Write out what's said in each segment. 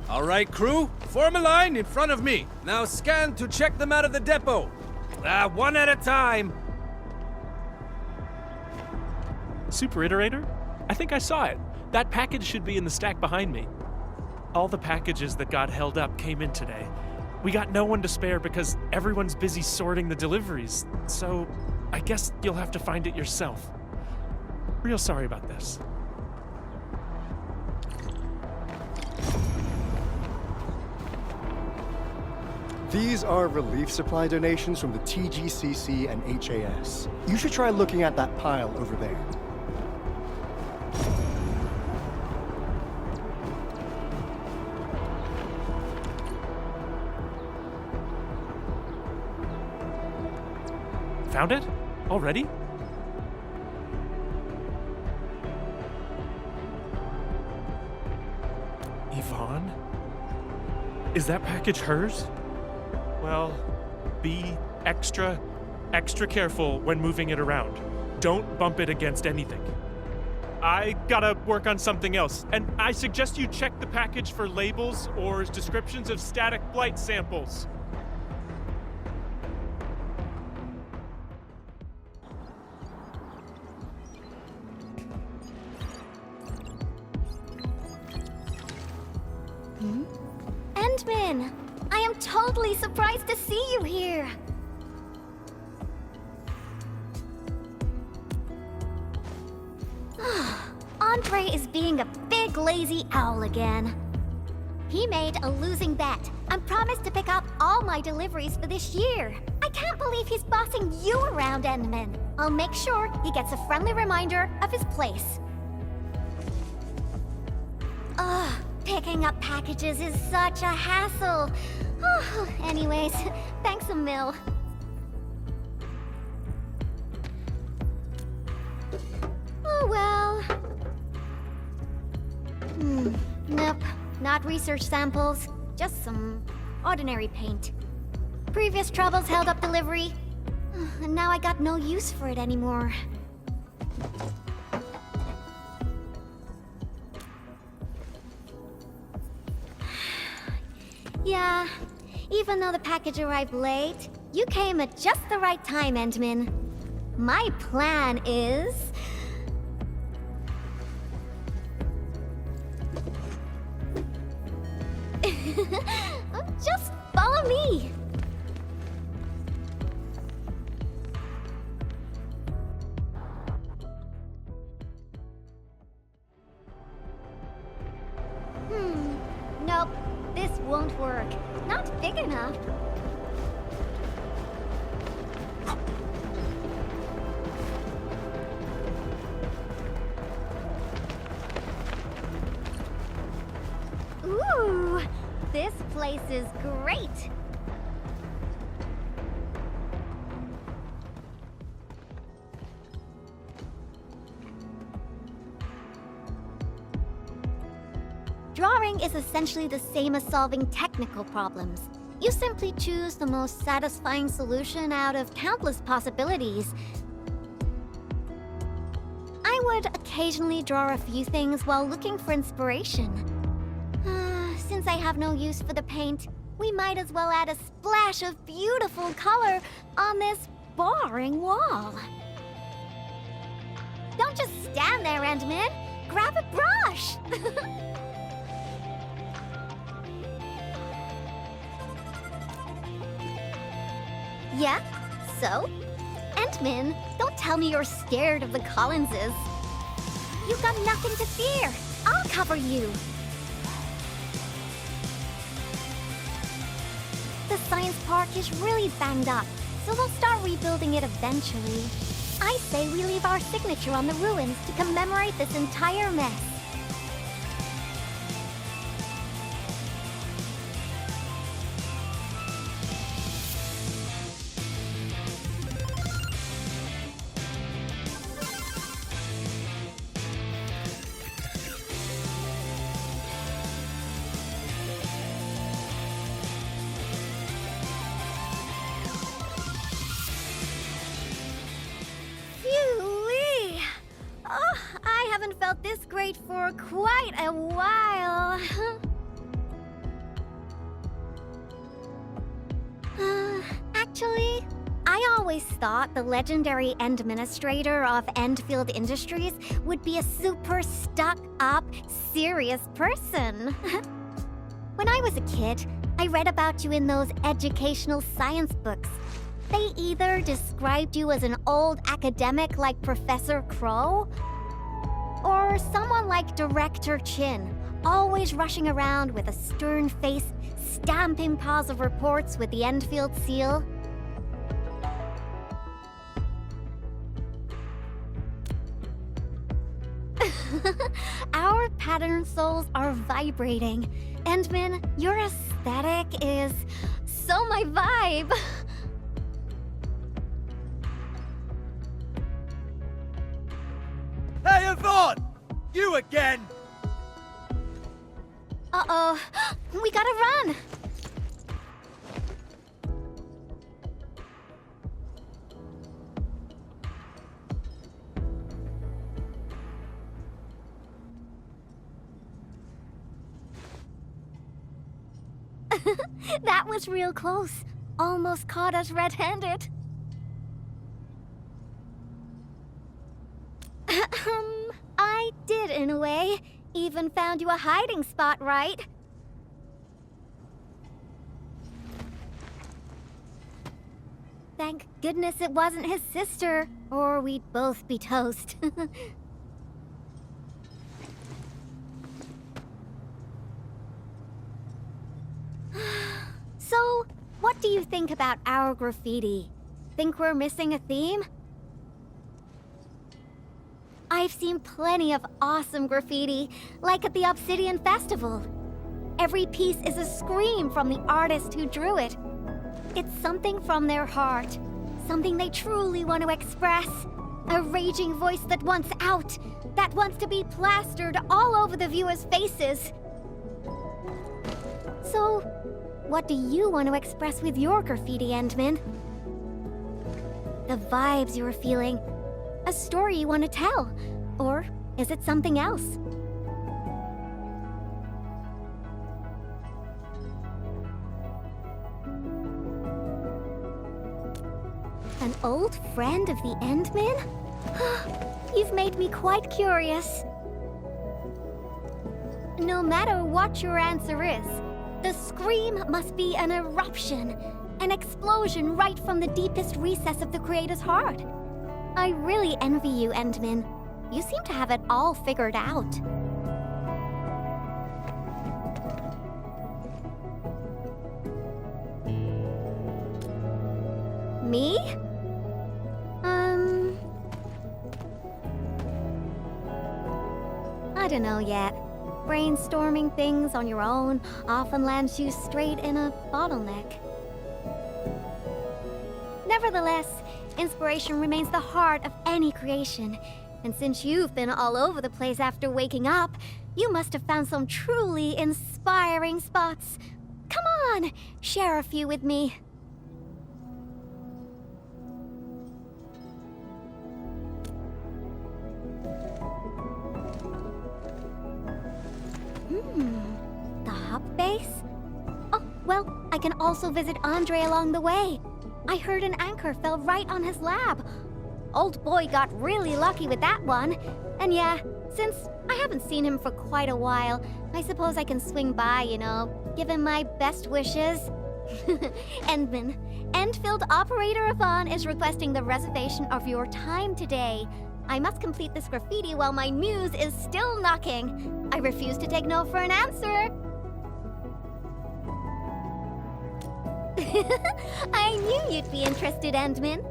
All right, crew, form a line in front of me. Now scan to check them out of the depot. One at a time. Super Iterator? I think I saw it. That package should be in the stack behind me. All the packages that got held up came in today. We got no one to spare because everyone's busy sorting the deliveries, so I guess you'll have to find it yourself. Real sorry about this. These are relief supply donations from the TGCC and HAS. You should try looking at that pile over there. Found it? Already? Yvonne? Is that package hers? Well, be extra careful when moving it around. Don't bump it against anything. I gotta work on something else, and I suggest you check the package for labels or descriptions of static blight samples. Endman! I am totally surprised to see you here! Andre is being a big lazy owl again. He made a losing bet and promised to pick up all my deliveries for this year. I can't believe he's bossing you around, Endman. I'll make sure he gets a friendly reminder of his place. Picking up packages is such a hassle. Anyways, thanks a mil. Oh well. Nope, not research samples. Just some ordinary paint. Previous troubles held up delivery, and now I got no use for it anymore. Yeah, even though the package arrived late, you came at just the right time, Endman. My plan is... just follow me. Nope. This won't work. Not big enough. Ooh, this place is great. Drawing is essentially the same as solving technical problems. You simply choose the most satisfying solution out of countless possibilities. I would occasionally draw a few things while looking for inspiration. Since I have no use for the paint, we might as well add a splash of beautiful color on this boring wall. Don't just stand there, Endman. Grab a brush! Yeah? So? Endman, don't tell me you're scared of the Collinses. You've got nothing to fear. I'll cover you. The science park is really banged up, so they'll start rebuilding it eventually. I say we leave our signature on the ruins to commemorate this entire mess. I haven't felt this great for quite a while. always thought the legendary administrator of Endfield Industries would be a super stuck-up, serious person. When I was a kid, I read about you in those educational science books. They either described you as an old academic like Professor Crow, or someone like Director Chin, always rushing around with a stern face, stamping piles of reports with the Endfield seal. Our pattern souls are vibrating. Endman, your aesthetic is so my vibe. Hey, Yvonne! You again! Uh-oh, we gotta run. That was real close. Almost caught us red-handed. I did in a way. Even found you a hiding spot, right? Thank goodness it wasn't his sister, or we'd both be toast. So, what do you think about our graffiti? Think we're missing a theme? I've seen plenty of awesome graffiti, like at the Obsidian Festival. Every piece is a scream from the artist who drew it. It's something from their heart, something they truly want to express. A raging voice that wants out, that wants to be plastered all over the viewers' faces. So, what do you want to express with your graffiti, Endman? The vibes you're feeling, a story you want to tell, or is it something else? An old friend of the Endman? You've made me quite curious. No matter what your answer is, the scream must be an eruption, an explosion right from the deepest recess of the creator's heart. I really envy you, Endman. You seem to have it all figured out. Me? I don't know yet. Brainstorming things on your own often lands you straight in a bottleneck. Nevertheless, inspiration remains the heart of any creation. And since you've been all over the place after waking up, you must have found some truly inspiring spots. Come on, share a few with me. The hub base? Oh, well, I can also visit Andre along the way. I heard an anchor fell right on his lab. Old boy got really lucky with that one. And yeah, since I haven't seen him for quite a while, I suppose I can swing by, you know, give him my best wishes. Endman, Endfield Operator Yvonne is requesting the reservation of your time today. I must complete this graffiti while my muse is still knocking. I refuse to take no for an answer. I knew you'd be interested, Endman.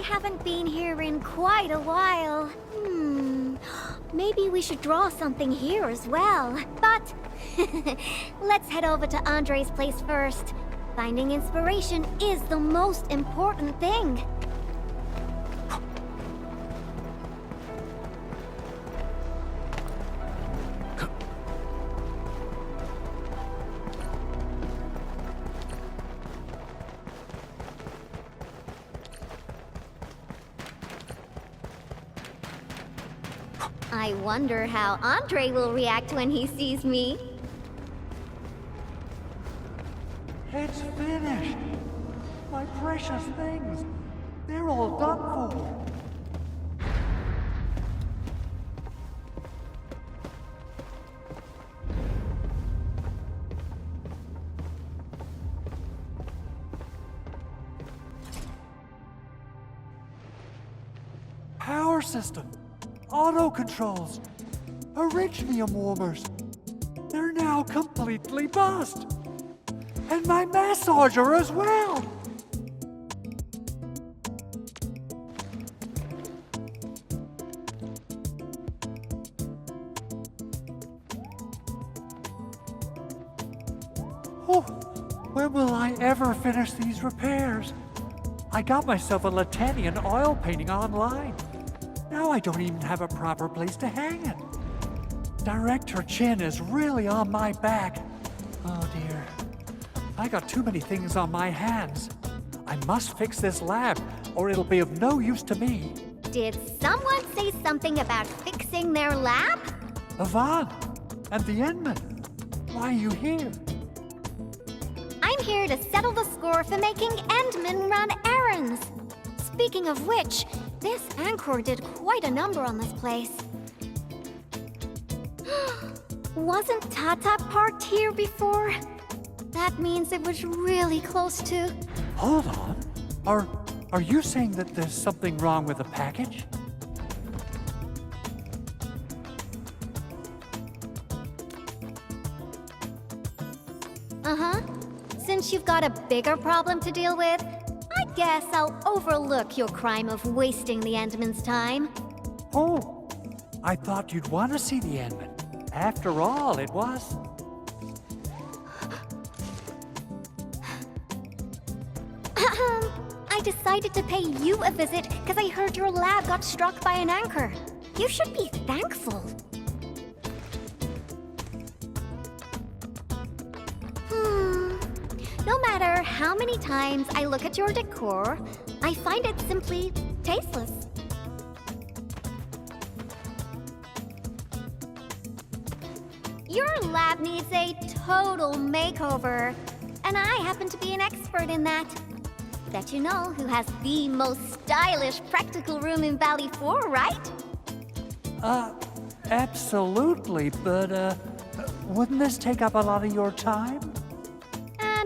haven't been here in quite a while. Maybe we should draw something here as well. But let's head over to Andre's place first. Finding inspiration is the most important thing. I wonder how Andre will react when he sees me. It's finished! My precious things! They're all done for! Power system! Auto controls! Originium warmers! They're now completely bust! And my massager as well! Oh, when will I ever finish these repairs? I got myself a Latanian oil painting online. Now I don't even have a proper place to hang it. Director Chin is really on my back. Oh dear. I got too many things on my hands. I must fix this lab, or it'll be of no use to me. Did someone say something about fixing their lab? Yvonne, and the Endman. Why are you here? I'm here to settle the score for making Endman run errands. Speaking of which, this Anchor did quite a number on this place. Wasn't Tata parked here before? That means it was really close to... Hold on. Are you saying that there's something wrong with the package? Uh-huh. Since you've got a bigger problem to deal with, I guess I'll overlook your crime of wasting the Endman's time. Oh, I thought you'd want to see the Endman. After all, it was... I decided to pay you a visit because I heard your lab got struck by an anchor. You should be thankful. No matter how many times I look at your decor, I find it simply tasteless. Your lab needs a total makeover, and I happen to be an expert in that. Bet you know who has the most stylish practical room in Valley 4, right? Absolutely, but, wouldn't this take up a lot of your time?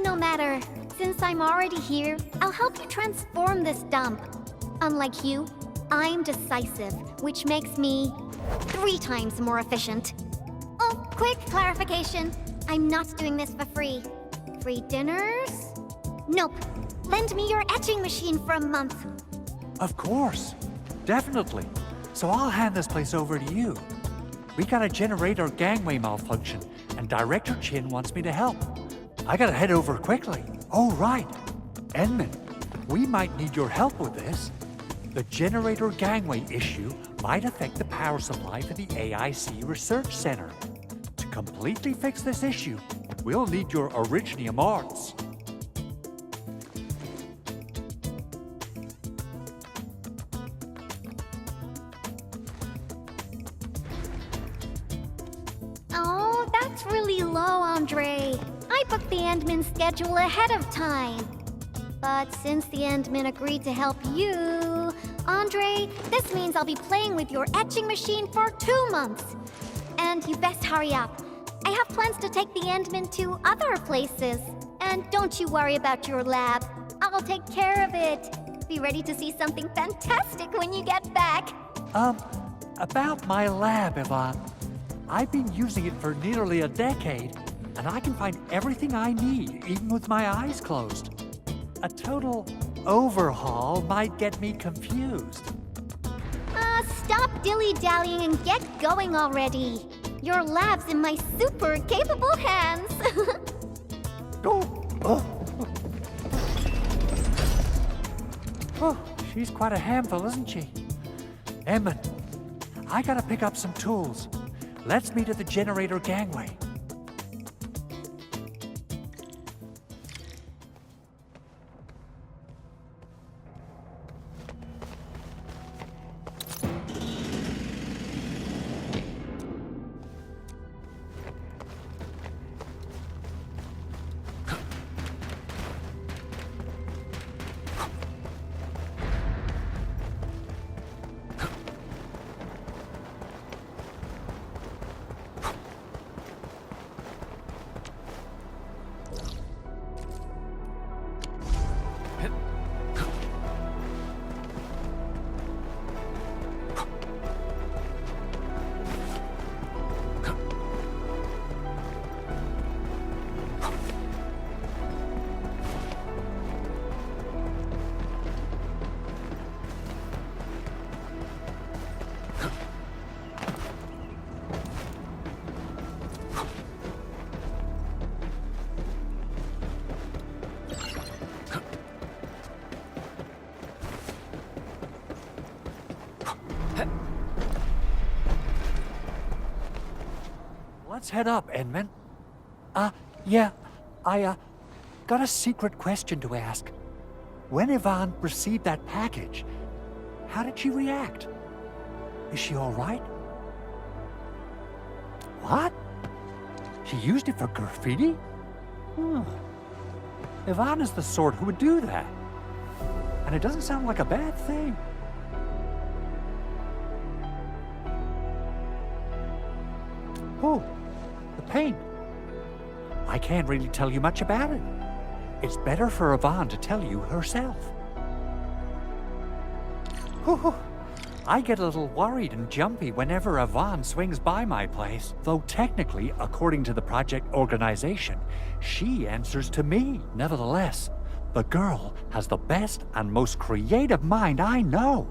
No matter. Since I'm already here, I'll help you transform this dump. Unlike you, I'm decisive, which makes me 3 times more efficient. Oh, quick clarification. I'm not doing this for free. Free dinners? Nope. Lend me your etching machine for a month. Of course. Definitely. So I'll hand this place over to you. We got a generator gangway malfunction, and Director Chin wants me to help. I gotta head over quickly. Oh, right. Endman, we might need your help with this. The generator gangway issue might affect the power supply for the AIC Research Center. To completely fix this issue, we'll need your Originium arts. Oh, that's really low, Andre. I booked the Endman schedule ahead of time. But since the Endman agreed to help you, Andre, this means I'll be playing with your etching machine for 2 months. And you best hurry up. I have plans to take the Endman to other places. And don't you worry about your lab. I'll take care of it. Be ready to see something fantastic when you get back. About my lab, Yvonne. I've been using it for nearly a decade, and I can find everything I need, even with my eyes closed. A total overhaul might get me confused. Stop dilly-dallying and get going already. Your lab's in my super capable hands. Oh, she's quite a handful, isn't she? Edmund, I gotta pick up some tools. Let's meet at the generator gangway. Let's head up, Edmund. Yeah, I got a secret question to ask. When Yvonne received that package, how did she react? Is she all right? What? She used it for graffiti? Yvonne is the sort who would do that. And it doesn't sound like a bad thing. Oh, the paint. I can't really tell you much about it. It's better for Yvonne to tell you herself. Whew. I get a little worried and jumpy whenever Yvonne swings by my place. Though technically, according to the project organization, she answers to me. Nevertheless, the girl has the best and most creative mind I know.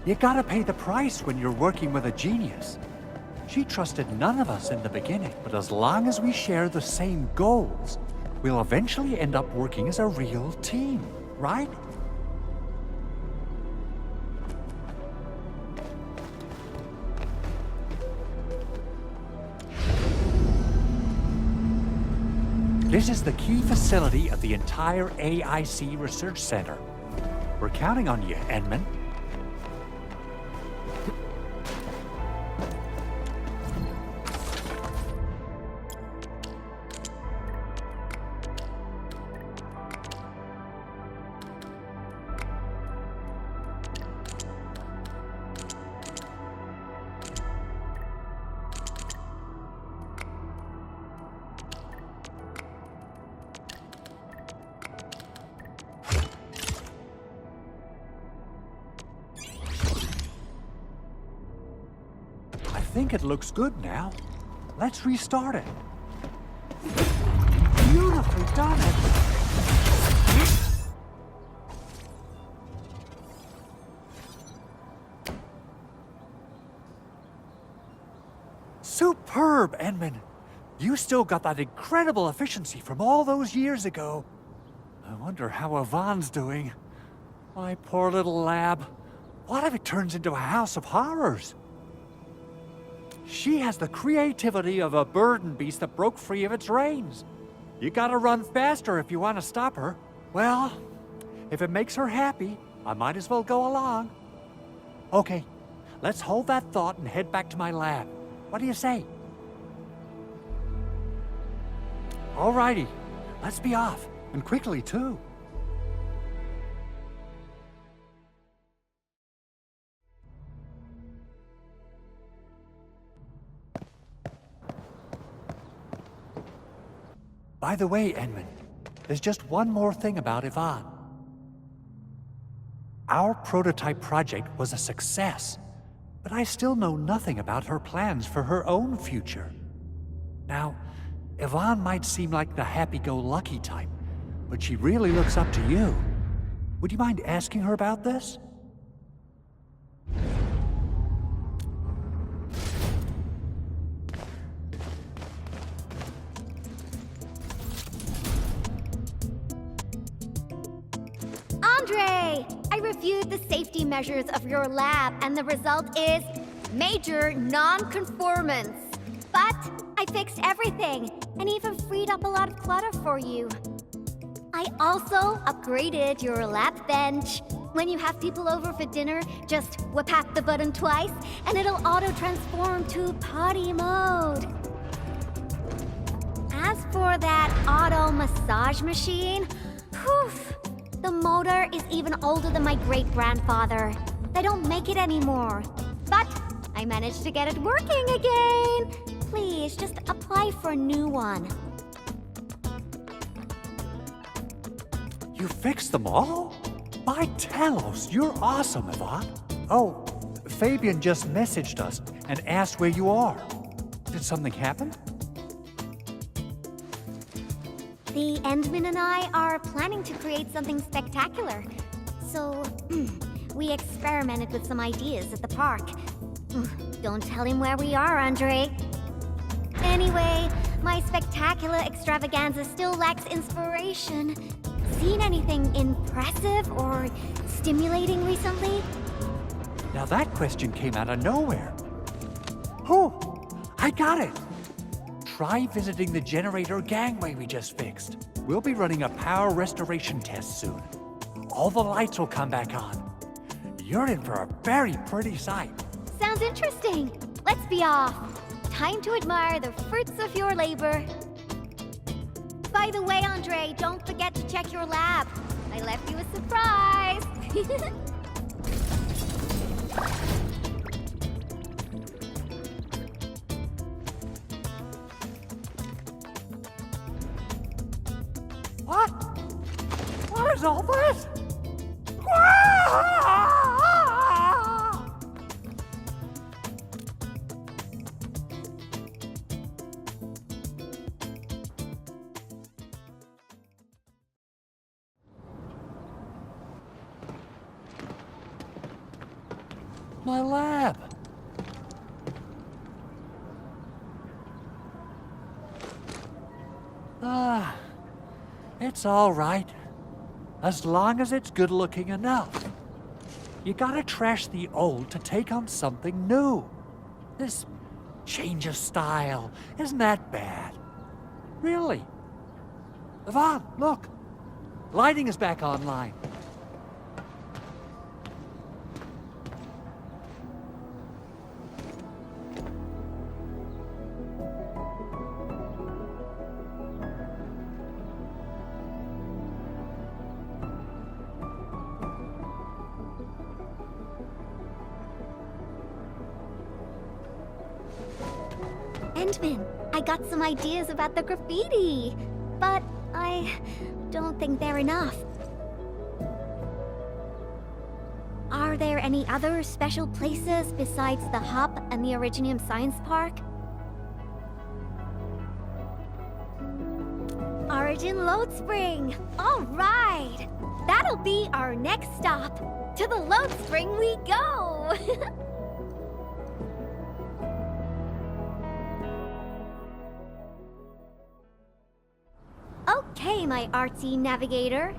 You gotta pay the price when you're working with a genius. She trusted none of us in the beginning, but as long as we share the same goals, we'll eventually end up working as a real team, right? This is the key facility of the entire AIC Research Center. We're counting on you, Edmund. I think it looks good now. Let's restart it. Beautifully done, Edmund. Superb, Edmund. You still got that incredible efficiency from all those years ago. I wonder how Yvonne's doing. My poor little lab. What if it turns into a house of horrors? She has the creativity of a burden beast that broke free of its reins. You gotta run faster if you want to stop her. Well, if it makes her happy, I might as well go along. Okay, let's hold that thought and head back to my lab. What do you say? Alrighty, let's be off, and quickly too. By the way, Edmund, there's just one more thing about Yvonne. Our prototype project was a success, but I still know nothing about her plans for her own future. Now, Yvonne might seem like the happy-go-lucky type, but she really looks up to you. Would you mind asking her about this? Andre! I reviewed the safety measures of your lab, and the result is major non-conformance. But I fixed everything, and even freed up a lot of clutter for you. I also upgraded your lab bench. When you have people over for dinner, just whip the button twice, and it'll auto-transform to party mode. As for that auto massage machine, poof, the motor is even older than my great-grandfather. They don't make it anymore. But I managed to get it working again. Please, just apply for a new one. You fixed them all? By Talos, you're awesome, Yvonne. Oh, Fabian just messaged us and asked where you are. Did something happen? The Endman and I are planning to create something spectacular. So, we experimented with some ideas at the park. Don't tell him where we are, Andre. Anyway, my spectacular extravaganza still lacks inspiration. Seen anything impressive or stimulating recently? Now that question came out of nowhere. Oh, I got it. Try visiting the generator gangway we just fixed. We'll be running a power restoration test soon. All the lights will come back on. You're in for a very pretty sight. Sounds interesting. Let's be off. Time to admire the fruits of your labor. By the way, Andre, don't forget to check your lab. I left you a surprise. What? What is all this? My lab. It's all right. As long as it's good looking enough. You gotta trash the old to take on something new. This change of style isn't that bad. Really. Yvonne, look. Lighting is back online. Endman, I got some ideas about the graffiti, but I don't think they're enough. Are there any other special places besides the Hub and the Originium Science Park? Origin Load Spring! All right! That'll be our next stop. To the Load Spring we go! Okay, my artsy navigator.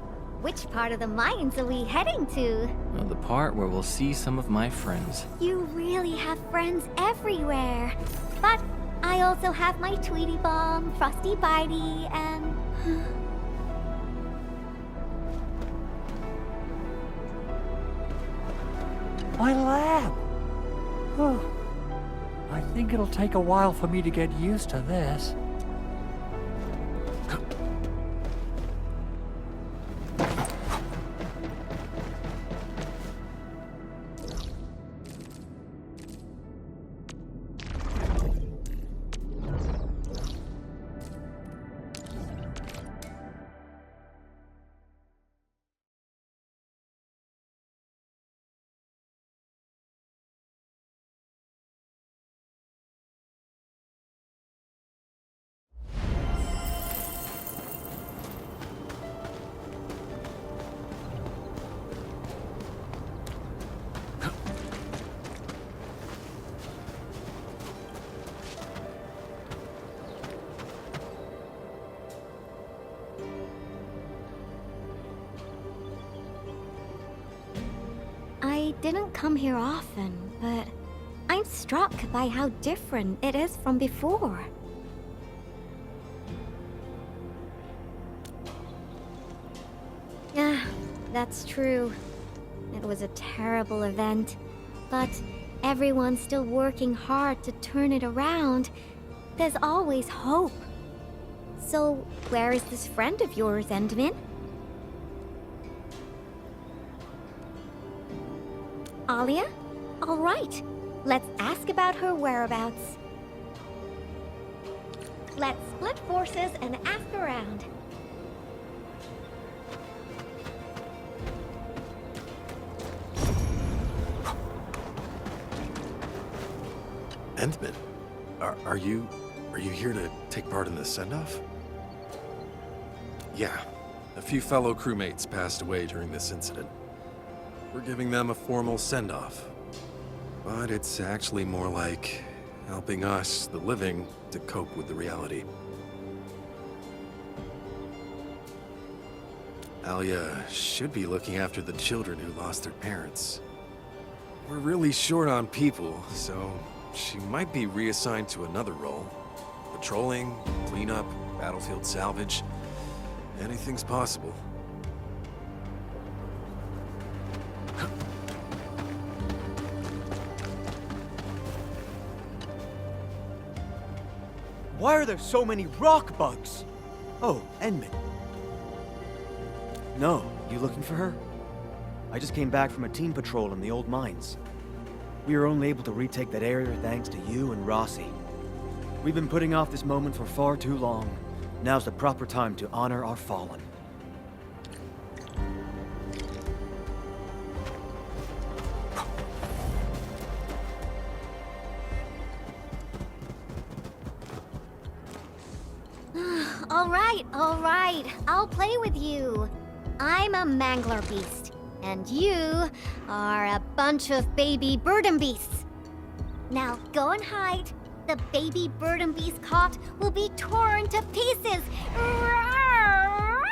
Which part of the mines are we heading to? Well, the part where we'll see some of my friends. You really have friends everywhere. But I also have my Tweety Bomb, Frosty Bitey, and... My lab! Oh, I think it'll take a while for me to get used to this. didn't come here often, but I'm struck by how different it is from before. Yeah, that's true. It was a terrible event, but everyone's still working hard to turn it around. There's always hope. So, where is this friend of yours, Endman? Alia? All right. Let's ask about her whereabouts. Let's split forces and ask around. Endman, are you here to take part in the send-off? Yeah, a few fellow crewmates passed away during this incident. We're giving them a formal send-off. But it's actually more like helping us, the living, to cope with the reality. Alia should be looking after the children who lost their parents. We're really short on people, so she might be reassigned to another role. Patrolling, cleanup, battlefield salvage. Anything's possible. Why are there so many rock bugs? Oh, Endman. No, you looking for her? I just came back from a team patrol in the old mines. We were only able to retake that area thanks to you and Rossi. We've been putting off this moment for far too long. Now's the proper time to honor our fallen. All right. I'll play with you. I'm a mangler beast, and you are a bunch of baby burden beasts. Now go and hide. The baby burden beast caught will be torn to pieces. Ah!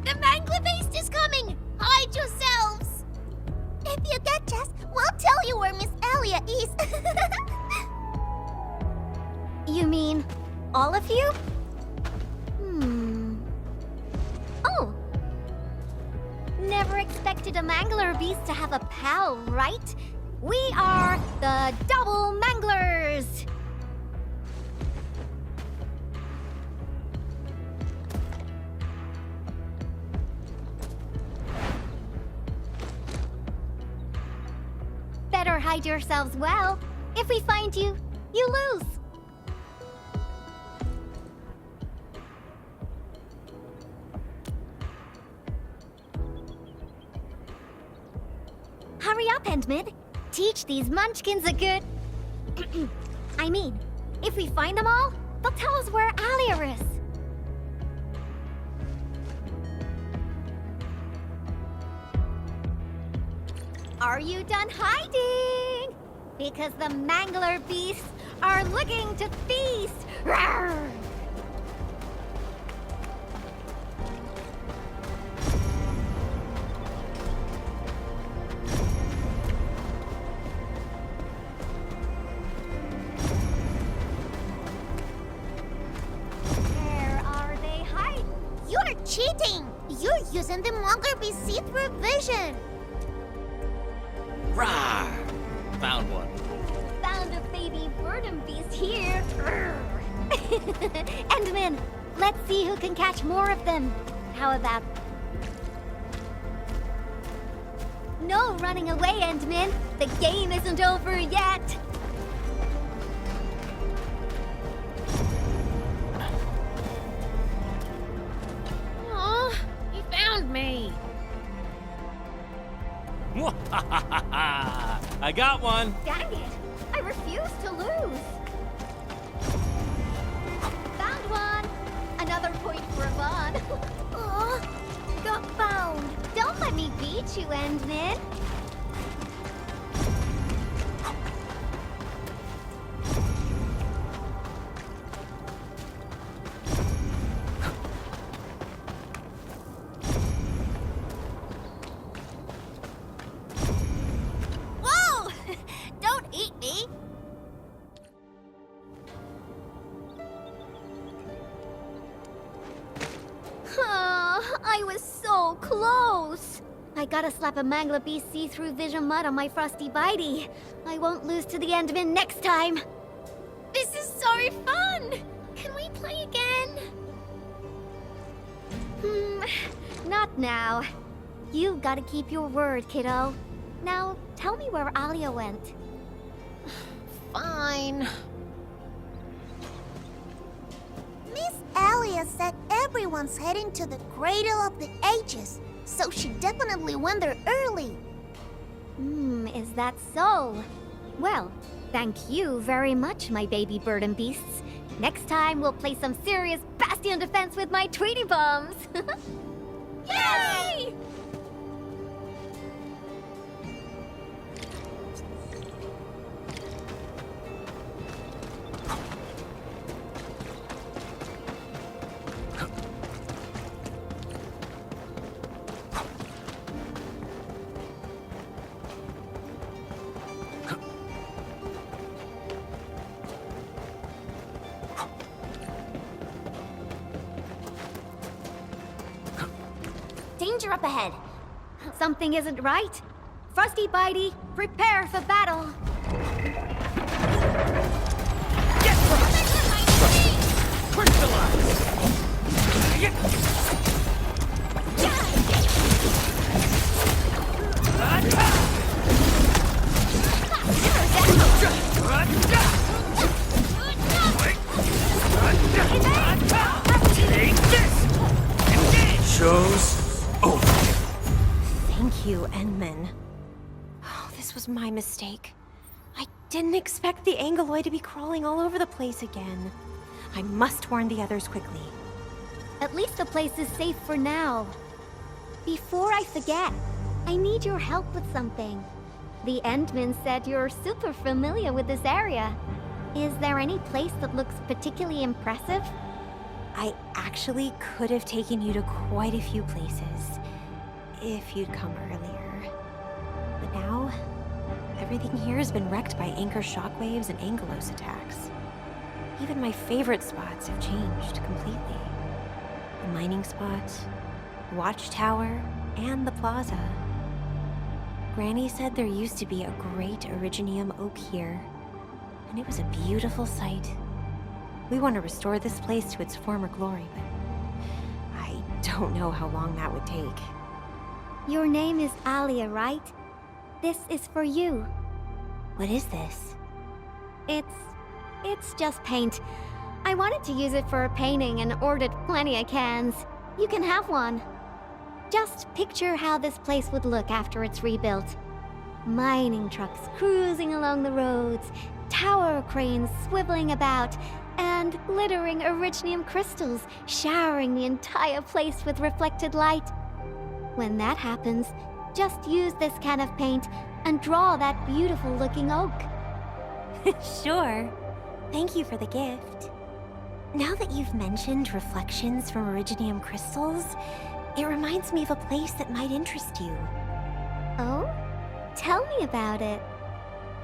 The mangler beast is coming! Hide yourselves! If you catch us, we'll tell you where Miss Alia is. You mean all of you? Oh. Never expected a mangler beast to have a pal, right? We are the Double Manglers! Better hide yourselves well. If we find you, you lose. Hurry up, Endman. Teach these munchkins a good... I mean, if we find them all, they'll tell us where Alia is. Are you done hiding? Because the mangler beasts are looking to feast. Rawr! Cheating! You're using the mangler beast see-through vision! Rah! Found one. Found a baby burden beast here. Endman, let's see who can catch more of them. How about... No running away, Endman. The game isn't over yet. Me. I got one. Dang it! I refuse to lose. Found one. Another point for Yvonne. Oh, got found. Don't let me beat you, Endman. I was so close! I gotta slap a Mangler Beast see-through vision mud on my Frosty Bitey. I won't lose to the Enderman next time. This is so fun! Can we play again? Not now. You gotta keep your word, kiddo. Now, tell me where Alia went. Fine. Miss Alia said everyone's heading to the Cradle of the Ages, so she definitely went there early. Is that so? Well, thank you very much, my baby bird and beasts. Next time, we'll play some serious bastion defense with my Tweety bombs. Yay! Danger up ahead. Something isn't right. Frosty Bitey, prepare for battle. Show's over. Thank you, Endman. Oh, this was my mistake. I didn't expect the Angeloid to be crawling all over the place again. I must warn the others quickly. At least the place is safe for now. Before I forget, I need your help with something. The Endman said you're super familiar with this area. Is there any place that looks particularly impressive? I actually could have taken you to quite a few places, if you'd come earlier. But now, everything here has been wrecked by anchor shockwaves and Angelos attacks. Even my favorite spots have changed completely. The mining spot, the watchtower, and the plaza. Granny said there used to be a great Originium oak here, and it was a beautiful sight. We want to restore this place to its former glory, but I don't know how long that would take. Your name is Alia, right? This is for you. What is this? It's just paint. I wanted to use it for a painting and ordered plenty of cans. You can have one. Just picture how this place would look after it's rebuilt. Mining trucks cruising along the roads, tower cranes swiveling about, and glittering Originium crystals showering the entire place with reflected light. When that happens, just use this can of paint and draw that beautiful looking oak. Sure. Thank you for the gift. Now that you've mentioned reflections from Originium crystals, it reminds me of a place that might interest you. Oh? Tell me about it.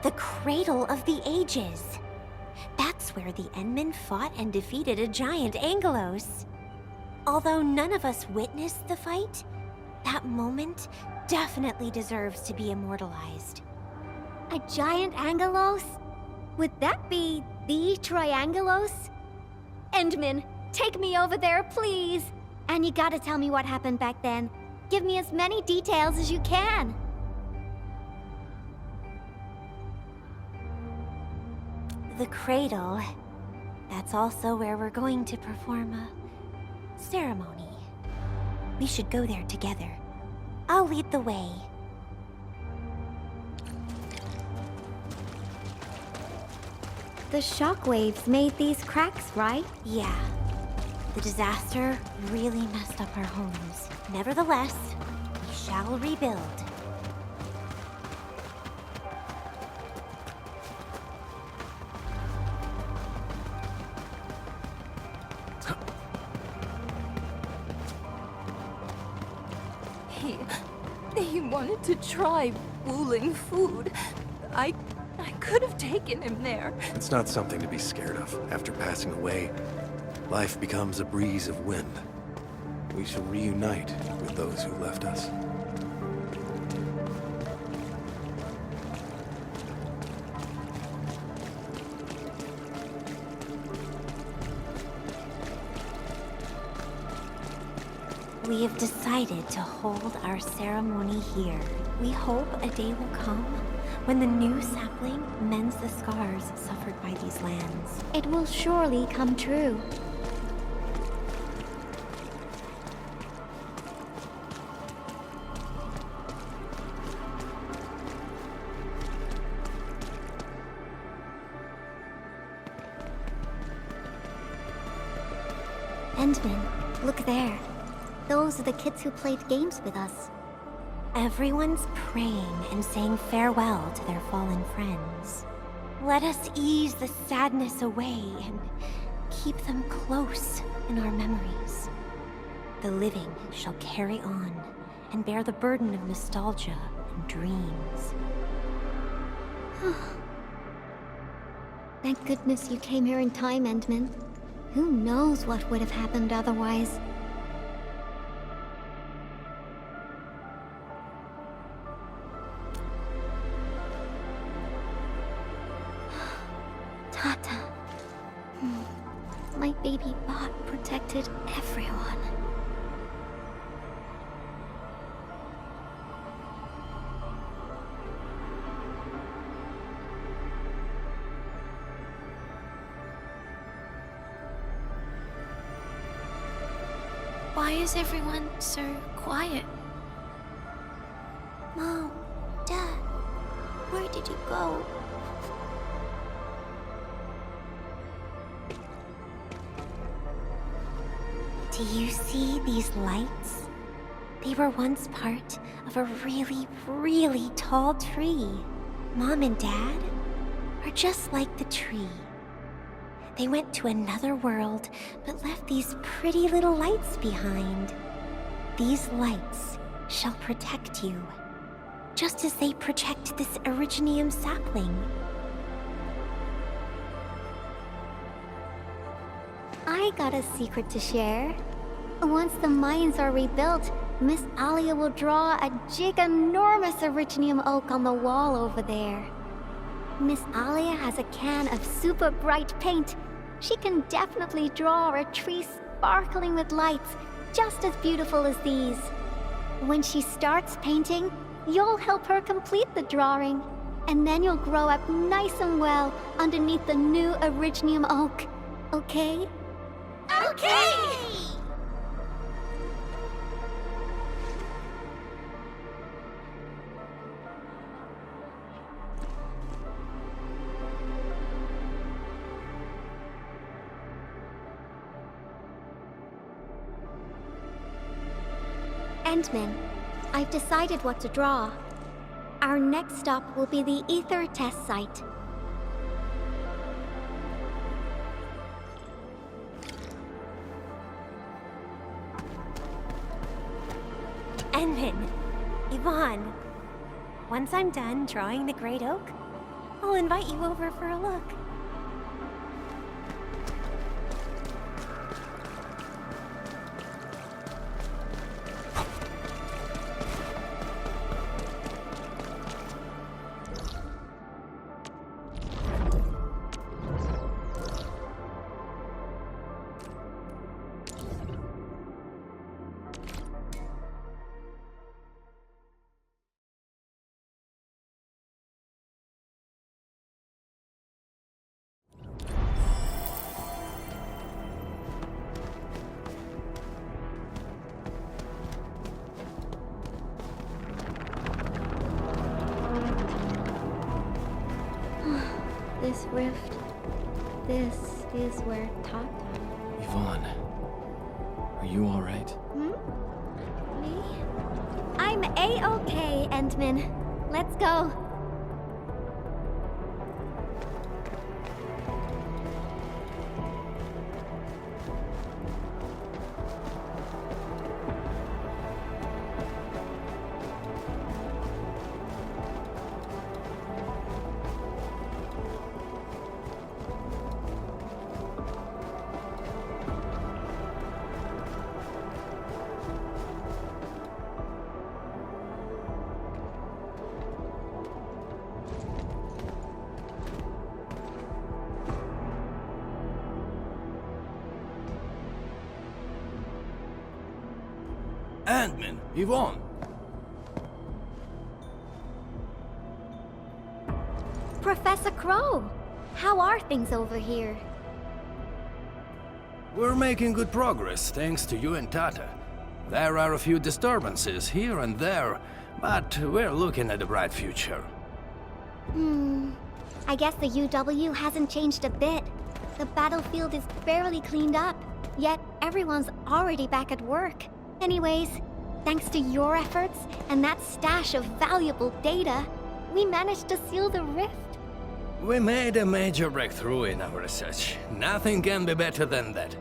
The Cradle of the Ages. That's where the Endmen fought and defeated a giant Angelos. Although none of us witnessed the fight, that moment definitely deserves to be immortalized. A giant Angelos? Would that be the Triangelos? Endman, take me over there, please. And you gotta tell me what happened back then. Give me as many details as you can. The Cradle. That's also where we're going to perform a ceremony. We should go there together. I'll lead the way. The shockwaves made these cracks, right? Yeah. The disaster really messed up our homes. Nevertheless, we shall rebuild. He wanted to try fooling food. I could have taken him there. It's not something to be scared of. After passing away, life becomes a breeze of wind. we shall reunite with those who left us. We have decided to hold our ceremony here. We hope a day will come when the new sapling mends the scars suffered by these lands. It will surely come true. Endman, look there. Those are the kids who played games with us. Everyone's praying and saying farewell to their fallen friends. Let us ease the sadness away and keep them close in our memories. The living shall carry on and bear the burden of nostalgia and dreams. Thank goodness you came here in time, Endman. Who knows what would have happened otherwise? Tata. My baby bot protected everyone. Why is everyone so quiet? Mom, Dad, where did you go? Do you see these lights? They were once part of a really, really tall tree. Mom and Dad are just like the tree. They went to another world, but left these pretty little lights behind. These lights shall protect you, just as they protect this Originium sapling. I got a secret to share. Once the mines are rebuilt, Miss Alia will draw a giganormous Originium oak on the wall over there. Miss Alia has a can of super bright paint. She can definitely draw a tree sparkling with lights, just as beautiful as these. When she starts painting, you'll help her complete the drawing. And then you'll grow up nice and well underneath the new Originium oak. Okay? Okay! Endman, I've decided what to draw. Our next stop will be the Ether test site. Endman, Yvonne, once I'm done drawing the Great Oak, I'll invite you over for a look. This rift, this is where Tata... Yvonne, are you all right? Me? I'm A-okay, Endman. Let's go. Admin, Yvonne. Professor Crow, how are things over here? We're making good progress, thanks to you and Tata. There are a few disturbances here and there, but we're looking at a bright future. I guess the UW hasn't changed a bit. The battlefield is barely cleaned up, yet everyone's already back at work. Anyways, thanks to your efforts and that stash of valuable data, we managed to seal the rift. We made a major breakthrough in our research. Nothing can be better than that.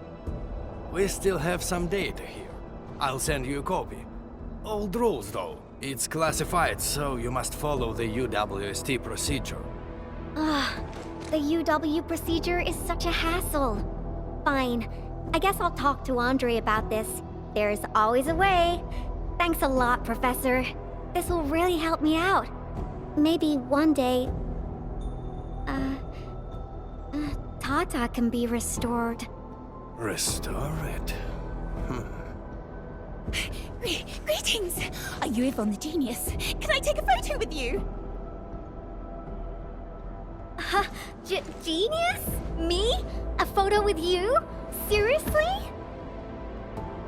We still have some data here. I'll send you a copy. Old rules, though. It's classified, so you must follow the UWST procedure. The UW procedure is such a hassle. Fine. I guess I'll talk to Andre about this. There's always a way. Thanks a lot, Professor. This will really help me out. Maybe one day... Tata can be restored. Restore it? Greetings! Are you Yvonne the Genius? Can I take a photo with you? Genius? Me? A photo with you? Seriously?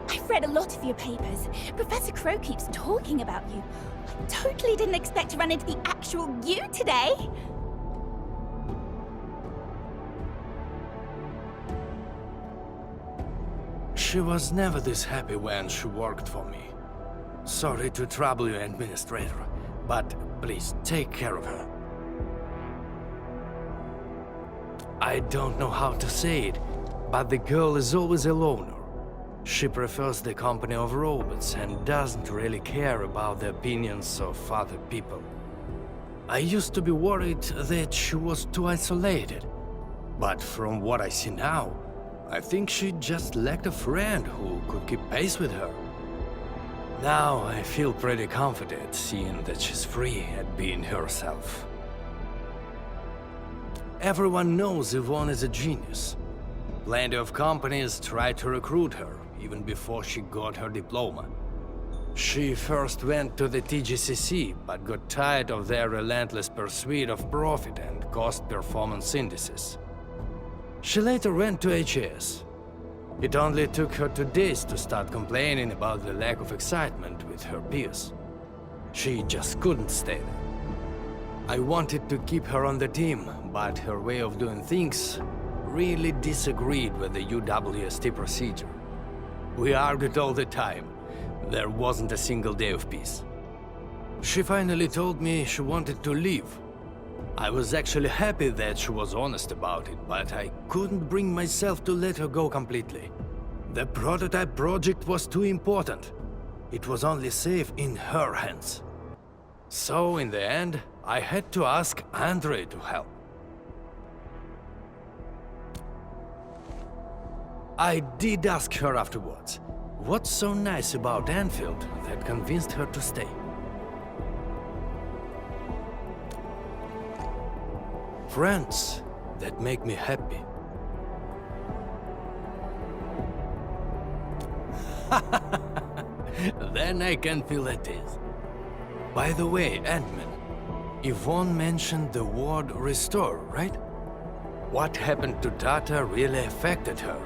I've read a lot of your papers. Professor Crow keeps talking about you. I totally didn't expect to run into the actual you today. She was never this happy when she worked for me. Sorry to trouble you, Administrator, but please take care of her. I don't know how to say it, but the girl is always a loner. She prefers the company of robots and doesn't really care about the opinions of other people. I used to be worried that she was too isolated, but from what I see now, I think she just lacked a friend who could keep pace with her. Now I feel pretty confident seeing that she's free at being herself. Everyone knows Yvonne is a genius. Plenty of companies tried to recruit her, even before she got her diploma. She first went to the TGCC, but got tired of their relentless pursuit of profit and cost performance indices. She later went to HAS. It only took her 2 days to start complaining about the lack of excitement with her peers. She just couldn't stay there. I wanted to keep her on the team, but her way of doing things really disagreed with the UWST procedure. We argued all the time. There wasn't a single day of peace. She finally told me she wanted to leave. I was actually happy that she was honest about it, but I couldn't bring myself to let her go completely. The prototype project was too important. It was only safe in her hands. So, in the end, I had to ask Andre to help. I did ask her afterwards, what's so nice about Enfield that convinced her to stay? Friends that make me happy. Then I can feel at ease. By the way, Ant-Man, Yvonne mentioned the word restore, right? What happened to Tata really affected her.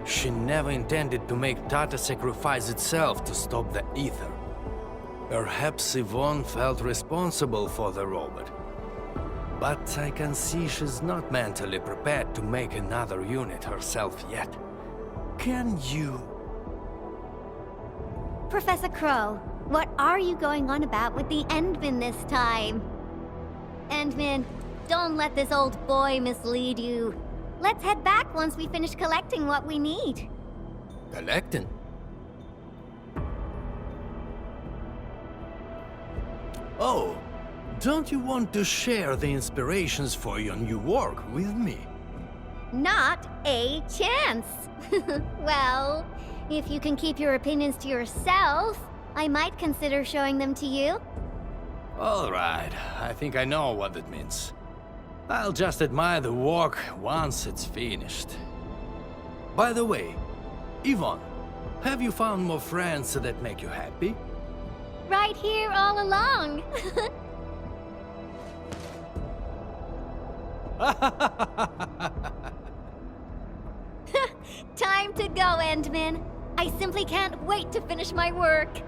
She never intended to make Tata sacrifice itself to stop the ether. Perhaps Yvonne felt responsible for the robot. But I can see she's not mentally prepared to make another unit herself yet. Can you? Professor Crow, what are you going on about with the Endman this time? Endman, don't let this old boy mislead you. Let's head back once we finish collecting what we need. Collecting? Oh, don't you want to share the inspirations for your new work with me? Not a chance. Well, if you can keep your opinions to yourself, I might consider showing them to you. All right, I think I know what that means. I'll just admire the work once it's finished. By the way, Yvonne, Have you found more friends that make you happy? Right here all along. Time to go, Endman. I simply can't wait to finish my work.